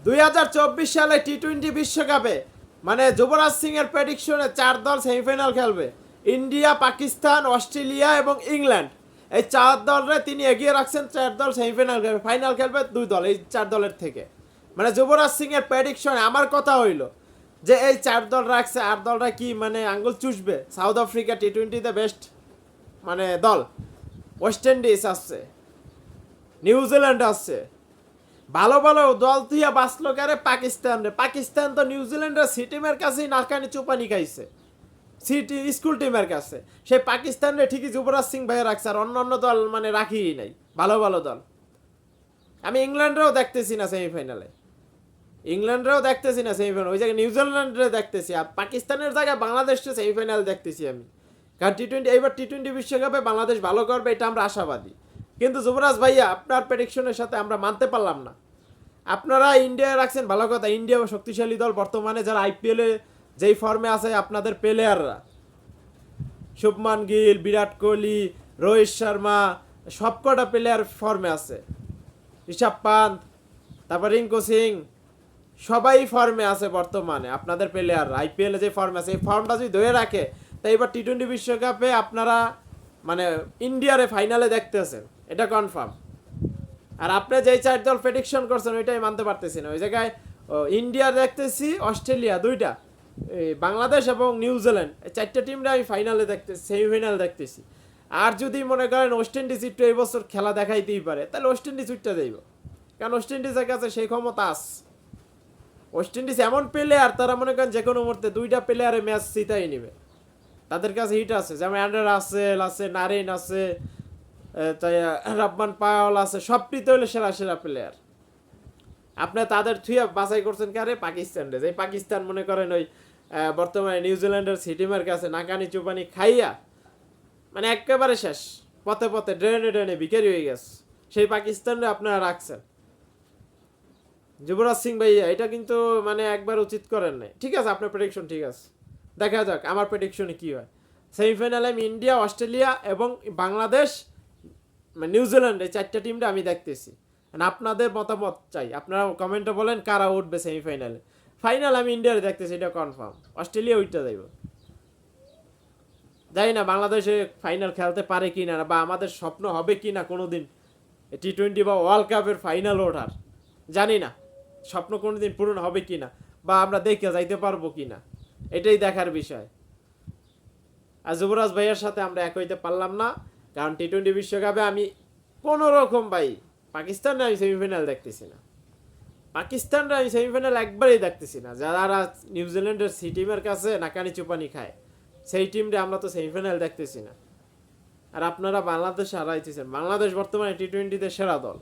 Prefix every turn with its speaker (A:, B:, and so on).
A: 2024 সালে টি-20 বিশ্বকাপে মানে যুবরাজ সিং এর প্রেডিকশনে 4 দল সেমিফাইনাল খেলবে। ইন্ডিয়া, পাকিস্তান, অস্ট্রেলিয়া এবং ইংল্যান্ড, এই 4 দলরে তিনি এগিয়ে রাখছেন। 4 দল সেমিফাইনাল খেলবে, ফাইনাল খেলবে 2 দল এই 4 দলের থেকে। মানে যুবরাজ সিং এর প্রেডিকশনে আমার কথা হইল যে এই 4 দল রাখছে, 8 দলরা কি মানে আঙ্গুল চুষবে। সাউথ আফ্রিকা টি-20তে বেস্ট মানে দল, ওয়েস্ট ইন্ডিজ আসছে, নিউজিল্যান্ড আসছে, ভালো ভালো দল তুইয়া বাঁচলো কারে পাকিস্তান রে। পাকিস্তান তো নিউজিল্যান্ডের সি টিমের কাছেই নাকানি চুপানি খাইছে, সিটি স্কুল টিমের কাছে। সেই পাকিস্তান রে ঠিকই যুবরাজ সিং ভাইয়া রাখছে, আর অন্য অন্য দল মানে রাখিই নাই ভালো ভালো দল। আমি ইংল্যান্ডেও দেখতেছি না সেমিফাইনালে, ইংল্যান্ডেও দেখতেছি না সেমিফাইনাল, ওই জায়গায় নিউজিল্যান্ডে দেখতেছি। আর পাকিস্তানের জায়গায় বাংলাদেশে সেমিফাইনাল দেখতেছি আমি। কারণ টি-20 এইবার টি-20 বিশ্বকাপে বাংলাদেশ ভালো করবে, এটা আমরা আশাবাদী। কিন্তু যুবরাজ ভাইয়া আপনার প্রেডিকশনের সাথে আমরা মানতে পারলাম না। আপনারা ইন্ডিয়া রাখছেন ভালো কথা, ইন্ডিয়া শক্তিশালী দল বর্তমানে, যারা আইপিএলে যেই ফর্মে আছে আপনাদের প্লেয়াররা, শুভমান গিল, বিরাট কোহলি, রোহিত শর্মা, সবকটা প্লেয়ার ফর্মে আছে, ঋষভ পান্ত, তারপর রিঙ্কু সিং, সবাই ফর্মে আছে বর্তমানে। আপনাদের প্লেয়ার আইপিএলে যে ফর্মে আছে, এই ফর্মটা যদি ধরে রাখে তাই এবার টি-20 বিশ্বকাপে আপনারা মানে ইন্ডিয়ারে ফাইনালে দেখতেছেন, এটা কনফার্ম। আর আপনি যেই 4 দল প্রেডিকশন করছেন ওইটাই মানতে পারতেছি না। ওই জায়গায় ইন্ডিয়া দেখতেছি, অস্ট্রেলিয়া দুইটা, বাংলাদেশ এবং নিউজিল্যান্ড, এই 4টা টিমরা আমি ফাইনালে দেখতেছি, সেমিফাইনাল দেখতেছি। আর যদি মনে করেন ওয়েস্ট ইন্ডিজ একটু এই বছর খেলা দেখাইতেই পারে, তাহলে ওয়েস্ট ইন্ডিজ উঠতে যাইব। কারণ ওয়েস্ট ইন্ডিজের কাছে সেই ক্ষমতা আছে। ওয়েস্ট ইন্ডিজ এমন প্লেয়ার, তারা মনে করেন যে কোনো মুহূর্তে 2টা প্লেয়ারে ম্যাচ জিতাই নেবে, তাদের কাছে হিট আছে। যেমন অ্যান্ড্রে রাসেল আছে, নারিন আছে, রহমান পাওয়াল আছে, সবটিতে হইলে সেরা সেরা প্লেয়ার। আপনি তাদের থুইয়া বাছাই করছেন কারে? পাকিস্তানরে। যে পাকিস্তান মনে করেন ওই বর্তমানে নিউজিল্যান্ডের সিটিমের কাছে নাকানি চুপানি খাইয়া মানে একেবারে শেষ, পথে পথে ড্রেনে ড্রেনে বিকেরি হয়ে গেছে, সেই পাকিস্তানরে আপনারা রাখছেন। যুবরাজ সিং ভাইয়া এটা কিন্তু মানে একবার উচিত করেন নাই। ঠিক আছে, আপনার প্রেডিকশন ঠিক আছে, দেখা যাক আমার প্রেডিকশনে কী হয়। সেমিফাইনালে আমি ইন্ডিয়া, অস্ট্রেলিয়া এবং বাংলাদেশ, নিউজিল্যান্ড, এই 4টা টিমটা আমি দেখতেছি। আপনাদের মতামত চাই, আপনারা কমেন্টে বলেন কারা উঠবে সেমিফাইনালে। ফাইনাল আমি ইন্ডিয়ার দেখতেছি, এটা কনফার্ম। অস্ট্রেলিয়া উঠতে যাইব, জানি না বাংলাদেশে ফাইনাল খেলতে পারে কি না, বা আমাদের স্বপ্ন হবে কি না কোনোদিন টি-20 বা ওয়ার্ল্ড কাপের ফাইনাল ওঠার, জানি না স্বপ্ন কোনোদিন পূরণ হবে কি না, বা আমরা দেখে যাইতে পারবো কি না, এটাই দেখার বিষয়। আর যুবরাজ ভাইয়ের সাথে আমরা এক হইতে পারলাম না, কারণ টি-20 বিশ্বকাপে আমি কোনো রকম ভাই পাকিস্তানে আমি সেমিফাইনাল দেখতেছি না। পাকিস্তানরা আমি সেমিফাইনাল একবারেই দেখতেছি না। যারা নিউজিল্যান্ডের সি টিমের কাছে নাকানি চুপানি খায়, সেই টিমটা আমরা তো সেমিফাইনাল দেখতেছি না। আর আপনারা বাংলাদেশ হারাইতেছেন। বাংলাদেশ বর্তমানে টি-20তে সেরা দল।